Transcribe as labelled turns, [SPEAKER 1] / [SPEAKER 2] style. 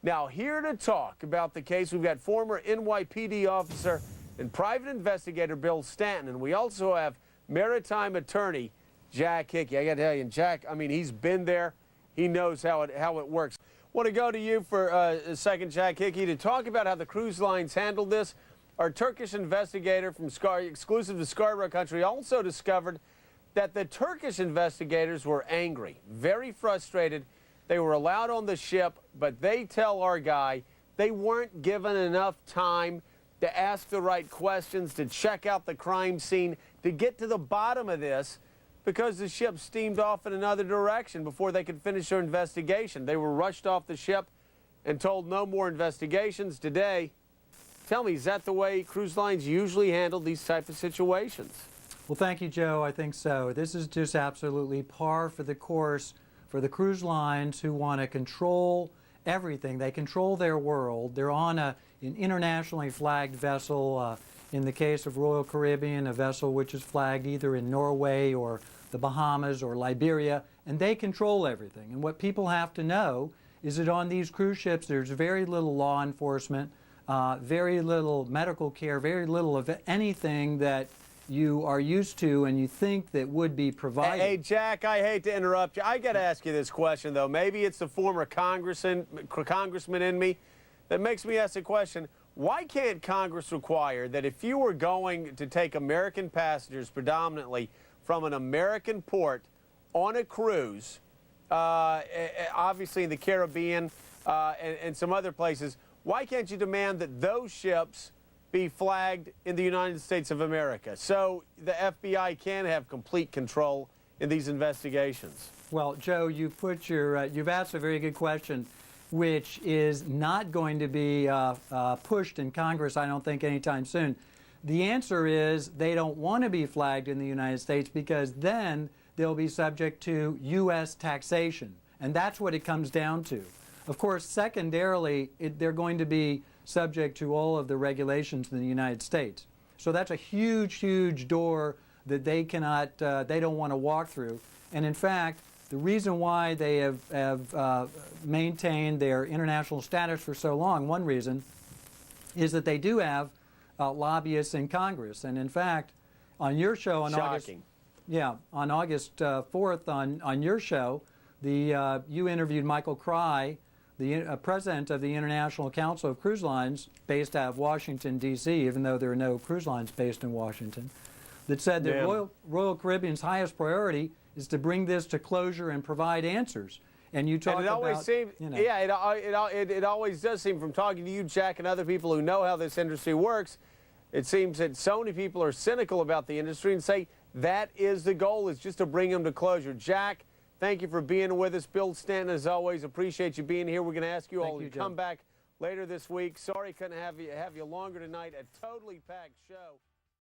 [SPEAKER 1] Now, here to talk about the case, we've got former NYPD officer and private investigator Bill Stanton, and we also have maritime attorney Jack Hickey. I got to tell you, Jack, I mean, he's been there. He knows how it works. Want to go to you for a second, Jack Hickey, to talk about how the cruise lines handled this. Our Turkish investigator from exclusive to Scarborough Country also discovered that the Turkish investigators were angry, very frustrated. They were allowed on the ship, but they tell our guy they weren't given enough time to ask the right questions, to check out the crime scene, to get to the bottom of this, because the ship steamed off in another direction before they could finish their investigation. They were rushed off the ship and told no more investigations. Today, tell me, is that the way cruise lines usually handle these type of situations?
[SPEAKER 2] Well, thank you, Joe. I think so. This is just absolutely par for the course for the cruise lines who want to control everything. They control their world. They're on an internationally flagged vessel. In the case of Royal Caribbean, a vessel which is flagged either in Norway or the Bahamas or Liberia, and they control everything. And what people have to know is that on these cruise ships, there's very little law enforcement, very little medical care, very little of anything that you are used to and you think that would be provided.
[SPEAKER 1] Hey, Jack, I hate to interrupt you. I got to ask you this question, though. Maybe it's the former congressman in me that makes me ask the question, why can't Congress require that if you were going to take American passengers predominantly from an American port on a cruise, obviously in the Caribbean and some other places, why can't you demand that those ships be flagged in the United States of America so the FBI can have complete control in these investigations?
[SPEAKER 2] Well, Joe, you've asked a very good question, which is not going to be pushed in Congress, I don't think, anytime soon. The answer is they don't want to be flagged in the United States because then they'll be subject to U.S. taxation, and that's what it comes down to. Of course, secondarily, they're going to be subject to all of the regulations in the United States. So that's a huge, huge door that they don't want to walk through. And in fact, the reason why they have maintained their international status for so long, one reason, is that they do have lobbyists in Congress. And in fact, on your show on August 4th on your show, you interviewed Michael Cry, the president of the International Council of Cruise Lines, based out of Washington, D.C., even though there are no cruise lines based in Washington, that said that Royal Caribbean's highest priority is to bring this to closure and provide answers. And you talk about,
[SPEAKER 1] it always does seem, from talking to you, Jack, and other people who know how this industry works, it seems that so many people are cynical about the industry and say that is the goal, is just to bring them to closure. Jack, thank you for being with us. Bill Stanton, as always, appreciate you being here. We're going to ask you all to come back later this week. Sorry couldn't have you longer tonight. A totally packed show.